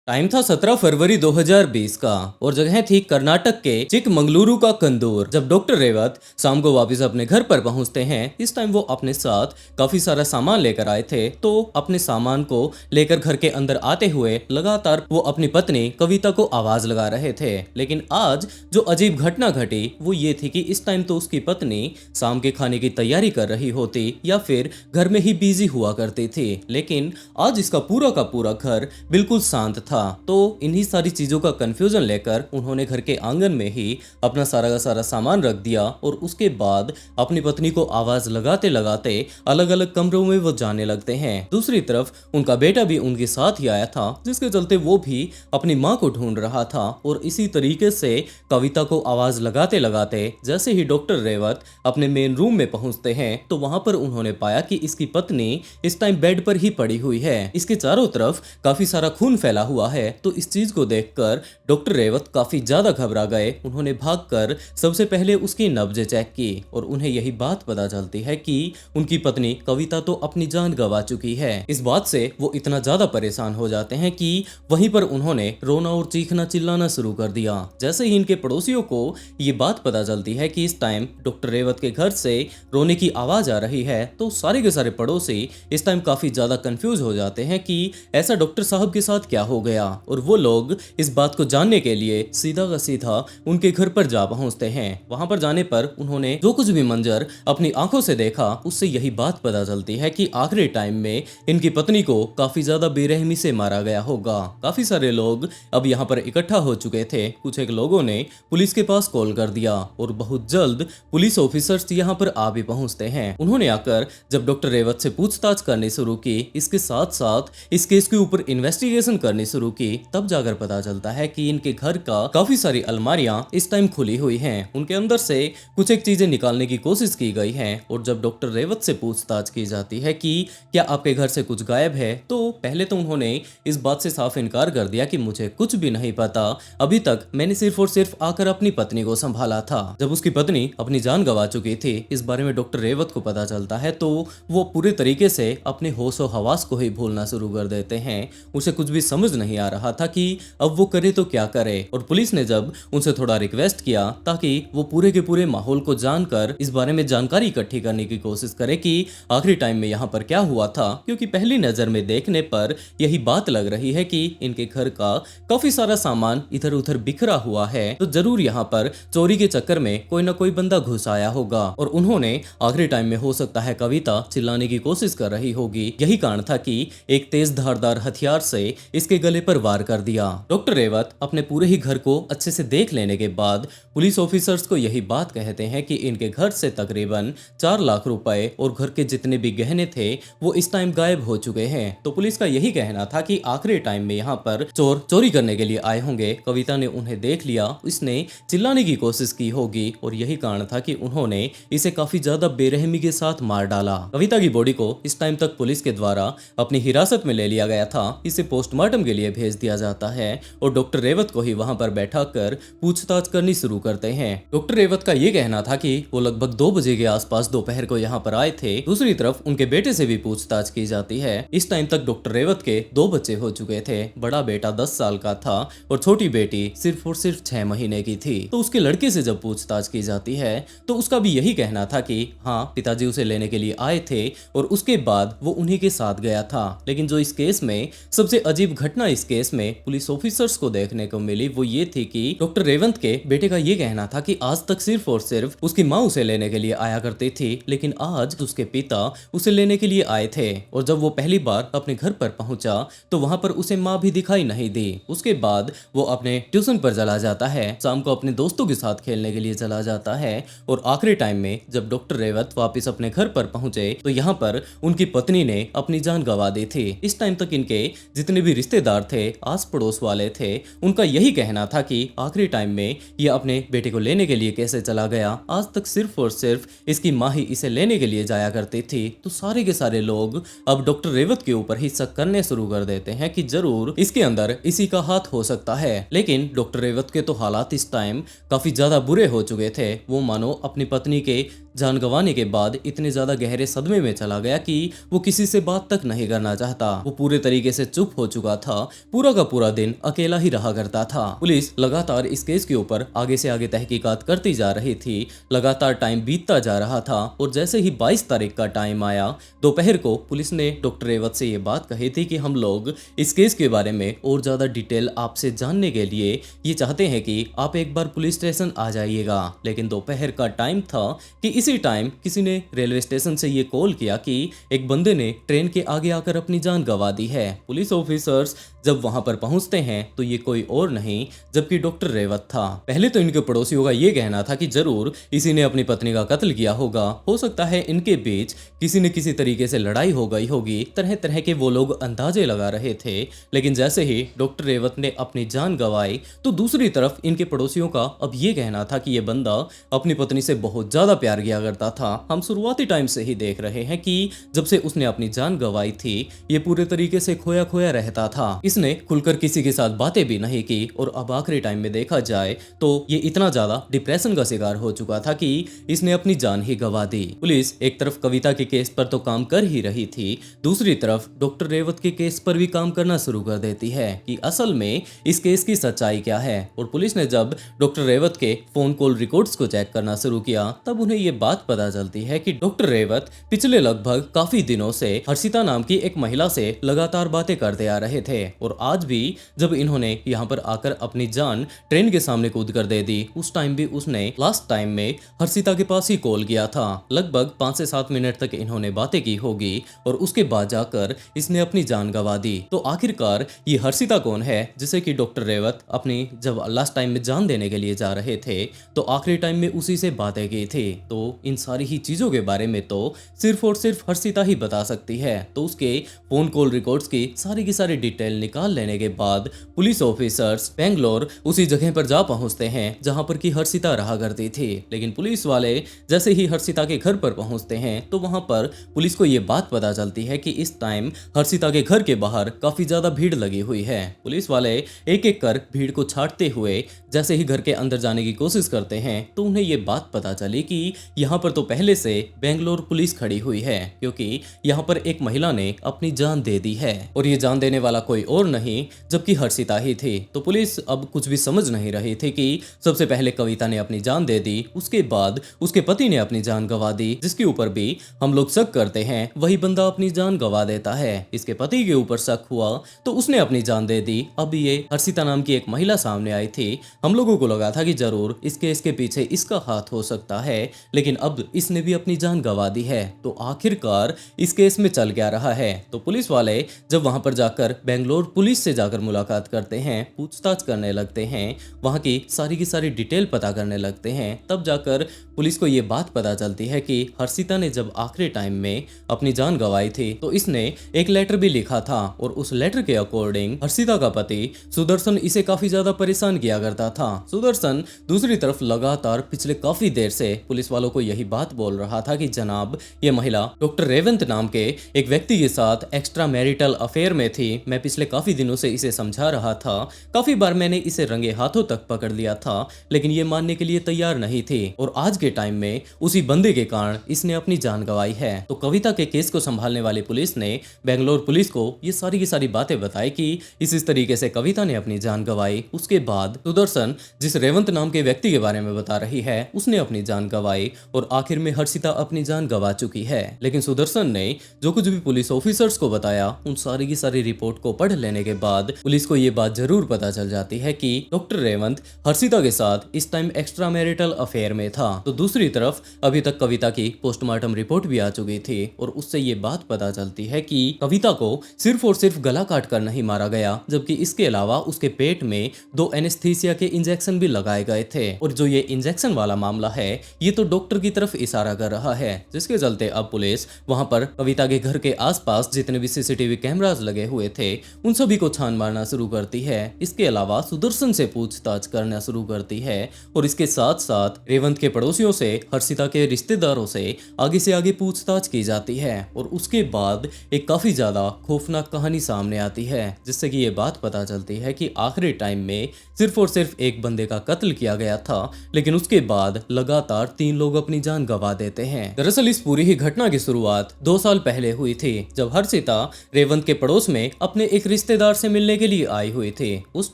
Time था 17 फरवरी 2020 का और जगह थी कर्नाटक के चिकमंगलुरु का कंदूर। जब डॉक्टर रेवत शाम को वापस अपने घर पर पहुंचते हैं, इस टाइम वो अपने साथ काफी सारा सामान लेकर आए थे। तो अपने सामान को लेकर घर के अंदर आते हुए लगातार वो अपनी पत्नी कविता को आवाज लगा रहे थे। लेकिन आज जो अजीब घटना घटी वो ये थी कि इस टाइम तो उसकी पत्नी शाम के खाने की तैयारी कर रही होती या फिर घर में ही बिजी हुआ करती थी। लेकिन आज इसका पूरा का पूरा घर बिल्कुल शांत था। तो इन्हीं सारी चीजों का कंफ्यूजन लेकर उन्होंने घर के आंगन में ही अपना सारा का सारा सामान रख दिया और उसके बाद अपनी पत्नी को आवाज लगाते लगाते अलग अलग कमरों में वो जाने लगते हैं। दूसरी तरफ उनका बेटा भी उनके साथ ही आया था, जिसके चलते वो भी अपनी माँ को ढूंढ रहा था। और इसी तरीके से कविता को आवाज लगाते लगाते जैसे ही डॉक्टर रेवत अपने मेन रूम में पहुंचते हैं तो वहां पर उन्होंने पाया कि इसकी पत्नी इस टाइम बेड पर ही पड़ी हुई है। इसके चारों तरफ काफी सारा खून फैला हुआ है। तो इस चीज को देखकर डॉक्टर रेवत काफी ज्यादा घबरा गए। उन्होंने भागकर सबसे पहले उसकी नब्ज चेक की और उन्हें यही बात पता चलती है कि उनकी पत्नी कविता तो अपनी जान गंवा चुकी है। इस बात से वो इतना ज्यादा परेशान हो जाते हैं कि वहीं पर उन्होंने रोना और चीखना चिल्लाना शुरू कर दिया। जैसे ही इनके पड़ोसियों को ये बात पता चलती है कि इस टाइम डॉक्टर रेवत के घर से रोने की आवाज आ रही है, तो सारे के सारे पड़ोसी इस टाइम काफी ज्यादा कंफ्यूज हो जाते हैं कि ऐसा डॉक्टर साहब के साथ क्या हो गया। और वो लोग इस बात को जानने के लिए सीधा का सीधा उनके घर पर जा पहुंचते हैं। वहां पर जाने पर उन्होंने जो कुछ भी मंजर अपनी आंखों से देखा उससे यही बात पता चलती है कि आखिरी टाइम में इनकी पत्नी को काफी ज्यादा बेरहमी से मारा गया होगा। काफी सारे लोग अब यहाँ पर इकट्ठा हो चुके थे। कुछ एक लोगों ने पुलिस के पास कॉल कर दिया और बहुत जल्द पुलिस ऑफिसर्स यहाँ पर आ भी पहुंचते हैं। उन्होंने आकर जब डॉक्टर रेवत से पूछताछ करनी शुरू की, इसके साथ साथ इस केस के ऊपर इन्वेस्टिगेशन करनी शुरू की, तब जाकर पता चलता है कि इनके घर का काफी सारी अलमारियां इस टाइम खुली हुई हैं। उनके अंदर से कुछ एक चीजें निकालने की कोशिश की गई है। और जब डॉक्टर रेवत से पूछताछ की जाती है कि क्या आपके घर से कुछ गायब है, तो पहले तो उन्होंने इस बात से साफ इनकार कर दिया कि मुझे कुछ भी नहीं पता, अभी तक मैंने सिर्फ और सिर्फ आकर अपनी पत्नी को संभाला था। जब उसकी पत्नी अपनी जान गंवा चुकी थी, इस बारे में डॉक्टर रेवत को पता चलता है तो वो पूरे तरीके से अपने होश और हवास को ही भूलना शुरू कर देते हैं। उसे कुछ भी समझ नहीं आ रहा था कि अब वो करे तो क्या करे। और पुलिस ने जब उनसे थोड़ा रिक्वेस्ट किया ताकि वो पूरे के पूरे माहौल को जानकर इस बारे में जानकारी इकट्ठी करने की कोशिश करे कि आखिरी टाइम में यहाँ पर क्या हुआ था, क्योंकि पहली नजर में देखने पर यही बात लग रही है कि इनके घर का काफी सारा सामान इधर उधर बिखरा हुआ है, तो जरूर यहाँ पर चोरी के चक्कर में कोई ना कोई बंदा घुस आया होगा। और उन्होंने आखिरी टाइम में हो सकता है कविता चिल्लाने की कोशिश कर रही होगी, यही कारण था कि एक तेज धारदार हथियार से इसके गले पर वार कर दिया। डॉक्टर रेवत अपने पूरे ही घर को अच्छे से देख लेने के बाद पुलिस ऑफिसर्स को यही बात कहते हैं कि इनके घर से तकरीबन 4 लाख रुपए और घर के जितने भी गहने थे वो इस टाइम गायब हो चुके हैं। तो पुलिस का यही कहना था कि आखिरी टाइम में यहाँ पर चोर चोरी करने के लिए आए होंगे। कविता ने उन्हें देख लिया, इसने चिल्लाने की कोशिश की होगी और यही कारण था कि उन्होंने इसे काफी ज्यादा बेरहमी के साथ मार डाला। कविता की बॉडी को इस टाइम तक पुलिस के द्वारा अपनी हिरासत में ले लिया गया था। इसे पोस्टमार्टम के लिए भेज दिया जाता है और डॉक्टर रेवत को ही वहां पर बैठा कर पूछताछ करनी शुरू करते हैं। डॉक्टर रेवत का ये कहना था कि वो लगभग 2 बजे के आसपास दोपहर को यहाँ पर आए थे। दूसरी तरफ उनके बेटे से भी पूछताछ की जाती है। इस टाइम तक डॉक्टर रेवत के 2 बच्चे हो चुके थे। बड़ा बेटा 10 साल का था और छोटी बेटी सिर्फ और सिर्फ 6 महीने की थी। तो उसके लड़के से जब पूछताछ की जाती है तो उसका भी यही कहना था कि हाँ, पिताजी उसे लेने के लिए आए थे और उसके बाद वो उन्हीं के साथ गया था। लेकिन जो इस केस में सबसे अजीब घटना इस केस में पुलिस ऑफिसर्स को देखने को मिली वो ये थी कि डॉक्टर रेवंत के बेटे का ये कहना था कि आज तक सिर्फ और सिर्फ उसकी माँ उसे लेने के लिए आया करती थी, लेकिन आज उसके पिता उसे लेने के लिए आए थे। और जब वो पहली बार अपने घर पर पहुंचा तो वहां पर उसे माँ भी दिखाई नहीं दी। उसके बाद वो अपने ट्यूशन पर चला जाता है, शाम को अपने दोस्तों के साथ खेलने के लिए चला जाता है। और आखिरी टाइम में जब डॉक्टर रेवत वापस अपने घर पर पहुंचे तो यहाँ पर उनकी पत्नी ने अपनी जान गंवा दी थी। इस टाइम तक इनके जितने भी रिश्तेदार थे, आस पड़ोस वाले थे, उनका यही कहना था कि आखिरी टाइम में ये अपने बेटे को लेने के लिए कैसे चला गया। आज तक सिर्फ और सिर्फ इसकी माँ ही इसे लेने के लिए जाया करती थी। तो सारे के सारे लोग अब डॉक्टर रेवत के ऊपर ही शक करने शुरू कर देते हैं कि जरूर इसके अंदर इसी का हाथ हो सकता है। लेकिन डॉक्टर रेवत के तो हालात इस टाइम काफी ज्यादा बुरे हो चुके थे। वो मानो अपनी पत्नी के जान गंवाने के बाद इतने ज्यादा गहरे सदमे में चला गया कि वो किसी से बात तक नहीं करना चाहता। वो पूरे तरीके से चुप हो चुका था, पूरा का पूरा दिन अकेला ही रहा करता था। पुलिस लगातार इस केस के ऊपर आगे से आगे तहकीकात करती जा रही थी। लगातार टाइम बीतता जा रहा था और जैसे ही 22 तारीख का टाइम आया दोपहर को, पुलिस ने डॉक्टर रेवत से ये बात कही थी कि हम लोग इस केस के बारे में और ज्यादा डिटेल आपसे जानने के लिए ये चाहते हैं कि आप एक बार पुलिस स्टेशन आ जाइएगा। लेकिन दोपहर का टाइम था कि इसी टाइम किसी ने रेलवे स्टेशन से ये कॉल किया कि एक बंदे ने ट्रेन के आगे आकर अपनी जान गंवा दी है। पुलिस ऑफिसर्स जब वहां पर पहुंचते हैं तो ये कोई और नहीं जबकि डॉक्टर रेवत था। पहले तो इनके पड़ोसियों का ये कहना था कि जरूर इसी ने अपनी पत्नी का कत्ल किया होगा, हो सकता है इनके बीच किसी न किसी तरीके से लड़ाई हो गई होगी, तरह तरह के वो लोग अंदाजे लगा रहे थे। लेकिन जैसे ही डॉक्टर रेवत ने अपनी जान गंवाई तो दूसरी तरफ इनके पड़ोसियों का अब ये कहना था कि ये बंदा अपनी पत्नी से बहुत ज्यादा प्यार किया करता था। हम शुरुआती टाइम से ही देख रहे हैं कि जब से उसने अपनी जान गंवाई थी ये पूरे तरीके से खोया खोया रहता था। इसने खुलकर किसी के साथ बातें भी नहीं की और अब आखिरी टाइम में देखा जाए तो ये इतना ज्यादा डिप्रेशन का शिकार हो चुका था कि इसने अपनी जान ही गंवा दी। पुलिस एक तरफ कविता के केस पर तो काम कर ही रही थी, दूसरी तरफ डॉक्टर रेवत के केस पर भी काम करना शुरू कर देती है कि असल में इस केस की सच्चाई क्या है। और पुलिस ने जब डॉक्टर रेवत के फोन कॉल रिकॉर्ड्स को चेक करना शुरू किया तब उन्हें ये बात पता चलती है कि डॉक्टर रेवत पिछले लगभग काफी दिनों से हर्षिता नाम की एक महिला से लगातार बातें करते आ रहे थे। और आज भी जब इन्होंने यहाँ पर आकर अपनी जान ट्रेन के सामने कूद कर दे दी, उस टाइम भी उसने लास्ट टाइम में हर्षिता के पास ही कॉल किया था। लगभग 5 से 7 मिनट तक इन्होंने बातें की होगी और उसके बाद जाकर इसने अपनी जान गंवा दी। तो आखिरकार ये हर्षिता कौन है जिसे कि डॉक्टर रेवत अपनी जब लास्ट टाइम में जान देने के लिए जा रहे थे तो आखिरी टाइम में उसी से बातें की थी। तो इन सारी ही चीजों के बारे में तो सिर्फ और सिर्फ हर्षिता ही बता सकती है। तो उसके फोन कॉल रिकॉर्ड्स की सारी डिटेल निकाल लेने के बाद पुलिस ऑफिसर्स बेंगलोर उसी जगह पर जा पहुंचते हैं जहां पर की हर्षिता रहा करती थी। लेकिन पुलिस वाले जैसे ही हर्षिता के घर पर पहुंचते हैं तो वहां पर पुलिस को ये बात पता चलती है कि इस टाइम हर्षिता के घर के बाहर काफी ज्यादा भीड़ लगी हुई है। पुलिस वाले एक एक कर भीड़ को छांटते हुए जैसे ही घर के अंदर जाने की कोशिश करते हैं तो उन्हें ये बात पता चली कि यहाँ पर तो पहले से बेंगलोर पुलिस खड़ी हुई है, क्योंकि यहाँ पर एक महिला ने अपनी जान दे दी है और ये जान देने वाला कोई और नहीं जबकि हर्षिता ही थी। तो पुलिस अब कुछ भी समझ नहीं रही थी कि सबसे पहले कविता ने अपनी जान दे दी, उसके बाद उसके पति ने अपनी जान गंवा दी, जिसके ऊपर भी हम लोग शक करते हैं वही बंदा अपनी जान गंवा देता है। इसके पति के ऊपर शक हुआ तो उसने अपनी जान दे दी। अब ये हर्षिता नाम की एक महिला सामने आई थी। हम लोगों को लगा था कि जरूर इसके पीछे इसका हाथ हो सकता है, लेकिन अब इसने भी अपनी जान गंवा दी है। तो आखिरकार इस केस में चल क्या रहा है। तो पुलिस वाले जब वहां पर जाकर बेंगलोर पुलिस से जाकर मुलाकात करते हैं, पूछताछ करने लगते हैं, वहां की सारी डिटेल पता करने लगते हैं, तब जाकर पुलिस को ये बात पता चलती है कि हर्षिता ने जब आखिरी टाइम में अपनी जान गंवाई थी तो इसने एक लेटर भी लिखा था और उस लेटर के अकॉर्डिंग हर्षिता का पति सुदर्शन इसे काफी ज्यादा परेशान किया करता था। सुदर्शन दूसरी तरफ लगातार पिछले काफी देर से पुलिस वालों को यही बात बोल रहा था कि जनाब ये महिला डॉक्टर रेवंत नाम के एक व्यक्ति के साथ एक्स्ट्रा मैरिटल अफेयर में थी। मैं पिछले काफी दिनों से इसे समझा रहा था, काफी बार मैंने इसे रंगे हाथों तक पकड़ लिया था, लेकिन ये मानने के लिए तैयार नहीं थी और आज के टाइम में उसी बंदे के कारण इसने अपनी जान गंवाई है। तो कविता के केस को संभालने वाली पुलिस ने बेंगलोर पुलिस को ये सारी की सारी बातें बताई कि इस तरीके से कविता ने अपनी जान गंवाई। उसके बाद सुदर्शन जिस रेवंत नाम के व्यक्ति के बारे में बता रही है उसने अपनी जान गंवाई और आखिर में हर्षिता अपनी जान गंवा चुकी है। लेकिन सुदर्शन ने जो कुछ भी पुलिस ऑफिसर्स को बताया उन सारी की सारी रिपोर्ट को पढ़ लेने के बाद पुलिस को ये बात जरूर पता चल जाती है कि डॉक्टर रेवंत हर्षिता के साथ इस टाइम एक्स्ट्रा मैरिटल अफेयर में था। तो दूसरी तरफ अभी तक कविता की पोस्टमार्टम रिपोर्ट भी आ चुकी थी और उससे ये बात पता चलती है कि कविता को सिर्फ और सिर्फ गला काट कर नहीं मारा गया, जबकि इसके अलावा उसके पेट में 2 एनेस्थीसिया के इंजेक्शन भी लगाए गए थे। और जो ये इंजेक्शन वाला मामला है ये तो डॉक्टर की तरफ इशारा कर रहा है, जिसके चलते अब पुलिस वहां पर कविता के घर के आसपास जितने भी सीसीटीवी कैमरास लगे हुए थे उन सभी को छान मारना शुरू करती है। इसके अलावा सुदर्शन से पूछताछ करना शुरू करती है और इसके साथ साथ रेवंत के पड़ोसियों से, हर्षिता के रिश्तेदारों से आगे पूछताछ की जाती है और उसके बाद एक काफी ज्यादा खौफनाक कहानी सामने आती है, जिससे कि ये बात पता चलती है कि आखिरी टाइम में सिर्फ और सिर्फ एक बंदे का कत्ल किया गया था, लेकिन उसके बाद लगातार 3 लोग अपनी जान गंवा देते हैं। दरअसल इस पूरी ही घटना की शुरुआत 2 साल पहले हुई थी, जब हर्षिता रेवंत के पड़ोस में अपने एक रिश्तेदार से मिलने के लिए आई हुई थी। उस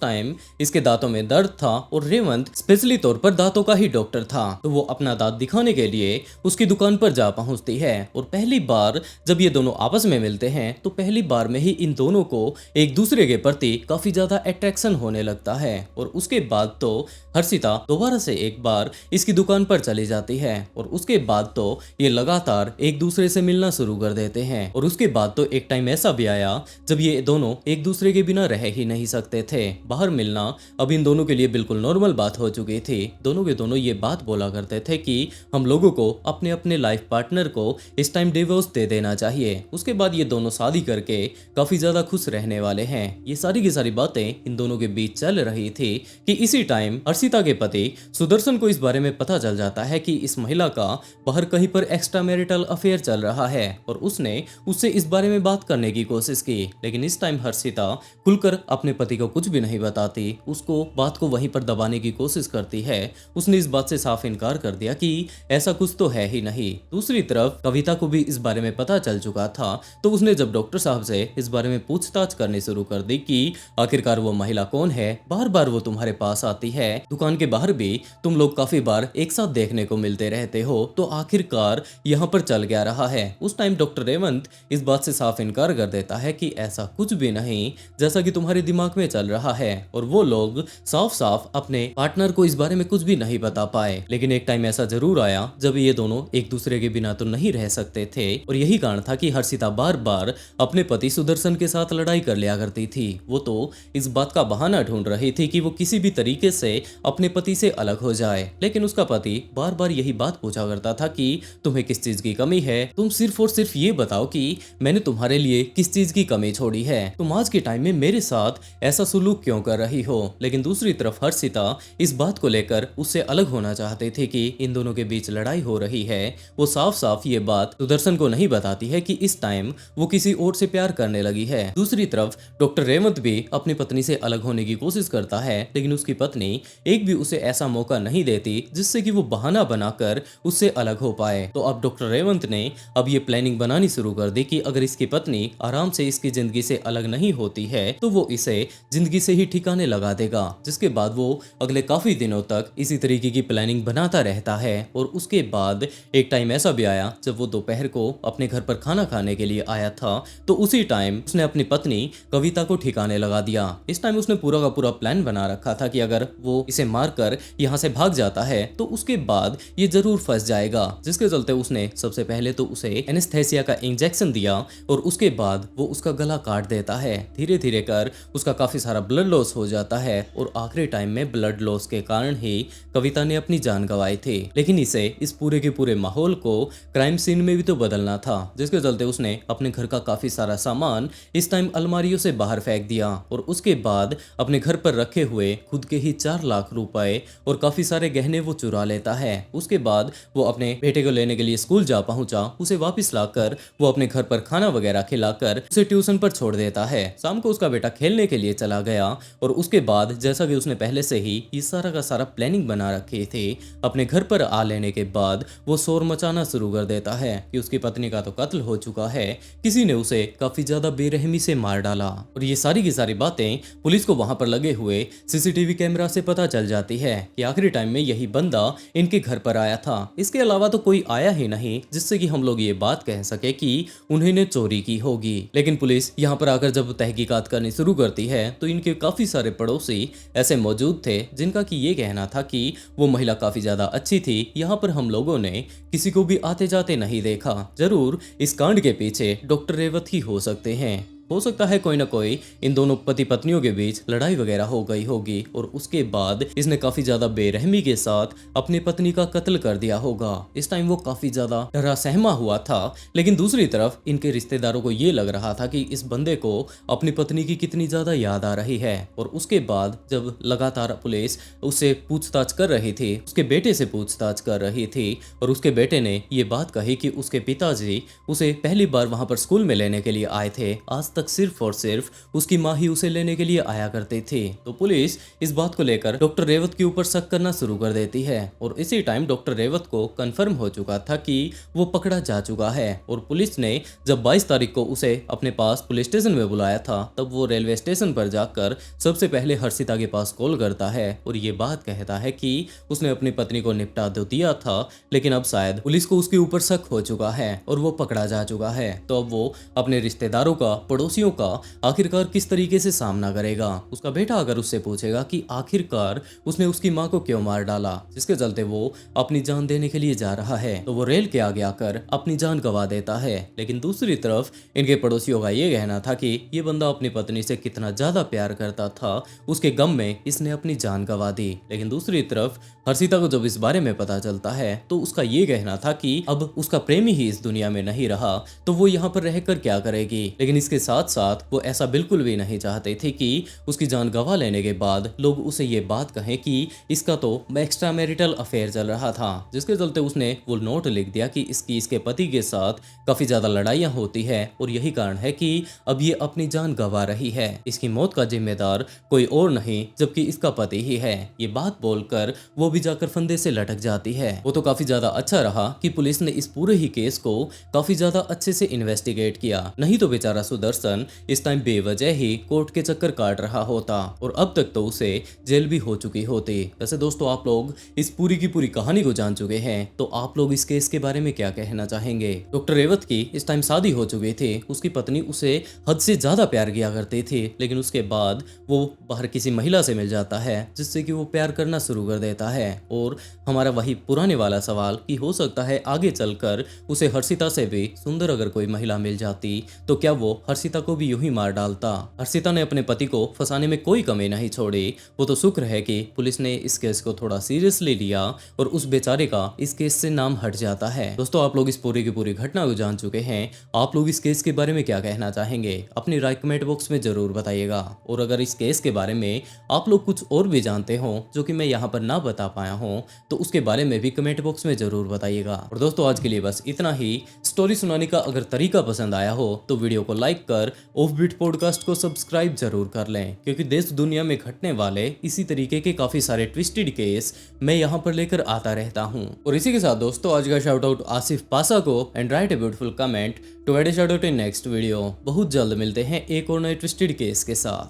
टाइम इसके दांतों में दर्द था और रेवंत स्पेशली तौर पर दांतों का ही डॉक्टर था, तो वो अपना दांत दिखाने के लिए उसकी दुकान पर जा पहुंचती है और पहली बार जब ये दोनों आपस में मिलते हैं तो पहली बार में ही इन दोनों को एक दूसरे के प्रति काफी ज्यादा अट्रैक्शन होने लगता है और उसके बाद तो हर्षिता दोबारा से एक बार इसकी दुकान पर चली जाती है और उसके बाद तो ये लगातार एक दूसरे से मिलना शुरू कर देते हैं और उसके बाद तो एक टाइम ऐसा भी आया जब ये दोनों एक दूसरे के बिना रह ही नहीं सकते थे। बाहर मिलना अब इन दोनों के लिए बिल्कुल नॉर्मल बात हो चुकी थी। दोनों के दोनों ये बात बोला करते थे कि हम लोगों को अपने अपने लाइफ पार्टनर को इस टाइम डिवोर्स दे देना चाहिए। उसके बाद ये दोनों शादी करके काफी ज्यादा खुश रहने वाले हैं। ये सारी की सारी बातें इन दोनों के बीच चल रही थी कि इसी टाइम हर्षिता के पति सुदर्शन को इस बारे में पता चल जाता है कि इस महिला का बाहर कहीं पर एक्स्ट्रा मैरिटल अफेयर चल रहा है और उसने उससे इस बारे में बात करने की कोशिश की, लेकिन इस टाइम हर्षिता खुलकर अपने पति को कुछ भी नहीं बताती। उसको बात को वहीं पर दबाने की कोशिश करती है। उसने इस बात से साफ इनकार कर दिया कि ऐसा कुछ तो है ही नहीं। दूसरी तरफ कविता को भी इस बारे में पता चल चुका था, तो उसने जब डॉक्टर साहब से इस बारे में पूछताछ करनी शुरू कर दी कि आखिरकार वो महिला कौन है, बार बार वो तुम्हारे पास आती है, दुकान के बाहर भी तुम लोग काफी बार एक साथ देखने को मिलते रहते हो, तो आखिरकार यहाँ पर चल क्या रहा है। उस टाइम डॉक्टर रेवंत इस बात से साफ इनकार कर देता है कि ऐसा कुछ भी नहीं जैसा कि तुम्हारे दिमाग में चल रहा है और वो लोग साफ साफ अपने पार्टनर को इस बारे में कुछ भी नहीं बता पाए। लेकिन एक टाइम ऐसा जरूर आया जब ये दोनों एक दूसरे के बिना तो नहीं रह सकते थे और यही कारण था कि हर्षिता बार बार अपने पति सुदर्शन के साथ लड़ाई कर लिया करती थी। वो तो इस बात का बहाना ढूंढ रही थी कि वो किसी भी तरीके से अपने पति से अलग हो जाए, लेकिन उसका पति बार बार यही बात पूछा करता था कि तुम्हें किस चीज की कमी है, तुम सिर्फ और सिर्फ ये बताओ कि मैंने तुम्हारे लिए किस चीज की कमी छोड़ी है, तुम आज के टाइम में मेरे साथ ऐसा सुलूक क्यों कर रही हो। लेकिन दूसरी तरफ हर्षिता इस बात को लेकर उससे अलग होना चाहते थे कि इन दोनों के बीच लड़ाई हो रही है। वो साफ साफ ये बात सुदर्शन को नहीं बताती है कि इस टाइम वो किसी और से प्यार करने लगी है। दूसरी तरफ डॉक्टर रेवंत भी अपनी पत्नी से अलग होने की कोशिश करता है, लेकिन उसकी पत्नी एक भी उसे ऐसा मौका नहीं देती जिससे कि वो बहाना बनाकर उससे अलग हो पाए। तो अब डॉक्टर रेवंत ने अब ये प्लानिंग बनानी शुरू कर दी कि अगर इसकी पत्नी आराम से इसकी जिंदगी से अलग नहीं होती है तो वो इसे जिंदगी से ही ठिकाने लगा देगा, जिसके बाद वो अगले काफी दिनों तक इसी तरीके की प्लानिंग बनाता रहता है। और उसके बाद एक टाइम ऐसा भी आया जब वो दोपहर को अपने घर पर खाना खाने के लिए आया था, तो उसी टाइम उसने अपनी पत्नी कविता को ठिकाने लगा दिया। इस टाइम उसने पूरा का पूरा प्लान बना रखा था कि अगर वो इसे मारकर यहाँ से भाग जाता है तो उसके बाद ये जरूर फंस जाएगा, जिसके चलते उसने सबसे पहले तो उसे एनेस्थेसिया का इंजेक्शन दिया और उसके बाद वो उसका गला काट देता है। धीरे धीरे कर उसका काफी सारा ब्लड लॉस हो जाता है और आखिरी टाइम में ब्लड लॉस के कारण ही कविता ने अपनी जान गंवाई थी। लेकिन इसे इस पूरे के पूरे माहौल को क्राइम सीन में भी तो बदलना था, जिसके चलते उसने अपने घर का काफी सारा सामान इस टाइम अलमारियों से बाहर फेंक दिया और उसके बाद अपने घर पर रखे हुए खुद के ही 4 लाख रुपए और काफी सारे गहने वो चुरा लेता है। उसके बाद वो अपने बेटे को लेने के लिए स्कूल जा पहुंचा, उसे वापस लाकर वो अपने घर पर खाना वगैरह खिलाकर उसे ट्यूशन पर छोड़ देता है। शाम को उसका बेटा खेलने के लिए चला गया और उसके बाद जैसा कि उसने पहले से ही ये सारा का सारा प्लानिंग बना रखे थे, अपने घर पर आ लेने के बाद वो शोर मचाना शुरू कर देता है कि उसकी पत्नी का तो कत्ल हो चुका है, किसी ने उसे काफी ज्यादा बेरहमी से मार डाला। और ये सारी की सारी बातें पुलिस को वहां पर लगे हुए सीसीटीवी कैमरा से पता चल जाती है कि आखिरी टाइम में यही बंदा इनके घर पर आया था। इसके अलावा तो कोई आया ही नहीं जिससे कि हम लोग ये बात कह सके कि उन्होंने चोरी की होगी। लेकिन पुलिस यहाँ पर आकर जब तहकीकात करनी शुरू करती है तो इनके काफी सारे पड़ोसी ऐसे मौजूद थे जिनका कि ये कहना था कि वो महिला काफी ज्यादा अच्छी थी, यहाँ पर हम लोगों ने किसी को भी आते जाते नहीं देखा, जरूर इस कांड के पीछे डॉक्टर रेवत ही हो सकते हैं। हो सकता है कोई ना कोई इन दोनों पति पत्नियों के बीच लड़ाई वगैरह हो गई होगी और उसके बाद इसने काफी ज्यादा बेरहमी के साथ अपनी पत्नी का कत्ल कर दिया होगा। इस टाइम वो काफी ज्यादा डरा सहमा हुआ था, लेकिन दूसरी तरफ इनके रिश्तेदारों को ये लग रहा था कि इस बंदे को अपनी पत्नी की कितनी ज्यादा याद आ रही है। और उसके बाद जब लगातार पुलिस उससे पूछताछ कर रही थी, उसके बेटे से पूछताछ कर रही थी और उसके बेटे ने ये बात कही कि उसके पिताजी उसे पहली बार वहां पर स्कूल में लेने के लिए आए थे, आज तक सिर्फ और सिर्फ उसकी माँ ही उसे लेने के लिए आया करती थी। तो पुलिस इस बात को लेकर डॉक्टर रेवत के ऊपर शक करना शुरू कर देती है और इसी टाइम डॉक्टर रेवत को कंफर्म हो चुका था कि वो पकड़ा जा चुका है। और पुलिस ने जब 22 तारीख को उसे अपने पास पुलिस स्टेशन में बुलाया था, तब वो रेलवे स्टेशन पर जाकर सबसे पहले हर्षिता के पास कॉल करता है और ये बात कहता है कि उसने अपनी पत्नी को निपटा तो दिया था, लेकिन अब शायद पुलिस को उसके ऊपर शक हो चुका है और वो पकड़ा जा चुका है। तो अब वो अपने रिश्तेदारों का, पड़ोसियों का आखिरकार किस तरीके से सामना करेगा। उसका बेटा अगर उससे पूछेगा कि आखिरकार उसने उसकी माँ को क्यों मार डाला, जिसके चलते वो अपनी जान देने के लिए जा रहा है, तो वो रेल के आगे आकर अपनी जान गंवा देता है। लेकिन दूसरी तरफ इनके पड़ोसियों का ये कहना था कि ये बंदा अपनी पत्नी से कितना ज्यादा प्यार करता था, उसके गम में इसने अपनी जान गंवा दी। लेकिन दूसरी तरफ हर्षिता को जब इस बारे में पता चलता है तो उसका ये कहना था कि अब उसका प्रेमी ही इस दुनिया में नहीं रहा तो वो यहाँ पर रहकर क्या करेगी। लेकिन इसके साथ साथ वो ऐसा बिल्कुल भी नहीं चाहते थे कि उसकी जान गंवा लेने के बाद लोग उसे ये बात कहें कि इसका तो एक्स्ट्रा मैरिटल अफेयर चल रहा था, जिसके चलते उसने वो नोट लिख दिया कि इसके पति के साथ काफी ज्यादा लड़ाइयाँ होती है और यही कारण है कि अब ये अपनी जान गंवा रही है। इसकी मौत का जिम्मेदार कोई और नहीं जबकि इसका पति ही है। ये बात बोलकर वो भी जाकर फंदे से लटक जाती है। वो तो काफी ज्यादा अच्छा रहा कि पुलिस ने इस पूरे ही केस को काफी ज्यादा अच्छे से इन्वेस्टिगेट किया, नहीं तो बेचारा सुदर्शन इस टाइम बेवजह ही कोर्ट के चक्कर काट रहा होता और अब तक तो उसे जेल भी हो चुकी होती। वैसे दोस्तों, आप लोग इस पूरी की पूरी कहानी को जान चुके हैं, तो आप लोग इस केस के बारे में क्या कहना चाहेंगे। डॉक्टर रेवत की इस टाइम शादी हो चुकी थी, उसकी पत्नी उसे हद से ज्यादा प्यार किया करती थी, लेकिन उसके बाद वो बाहर किसी महिला से मिल जाता है जिससे कि वो प्यार करना शुरू कर देता है। और हमारा वही पुराने वाला सवाल कि हो सकता है आगे चलकर उसे हर्षिता से भी सुंदर अगर कोई महिला मिल जाती तो क्या वो हर्षिता को भी यूं ही मार डालता। हर्षिता ने अपने पति को फंसाने में कोई कमी नहीं छोड़ी। वो तो शुक्र है कि पुलिस ने इस केस को थोड़ा सीरियसली लिया और उस बेचारे का इस केस से नाम हट जाता है। दोस्तों, आप लोग इस पूरी की पूरी घटना को जान चुके हैं, आप लोग इस केस के बारे में क्या कहना चाहेंगे अपनी राय कमेंट बॉक्स में जरूर बताइएगा। और अगर इस केस के बारे में आप लोग कुछ और भी जानते हो जो कि मैं यहाँ पर ना बता पाया हूँ तो उसके बारे में भी कमेंट बॉक्स में जरूर बताइएगा। और दोस्तों, आज के लिए बस इतना ही। स्टोरी सुनाने का अगर तरीका पसंद आया हो तो वीडियो को लाइक कर ऑफबीट पॉडकास्ट को सब्सक्राइब जरूर कर लें, क्योंकि देश दुनिया में घटने वाले इसी तरीके के काफी सारे ट्विस्टेड केस मैं यहाँ पर लेकर आता रहता हूँ। और इसी के साथ दोस्तों, आज का शाउट आउट आसिफ पासा को and write a beautiful comment to add a shout out in next video. बहुत जल्द मिलते हैं एक और नए ट्विस्टेड केस के साथ।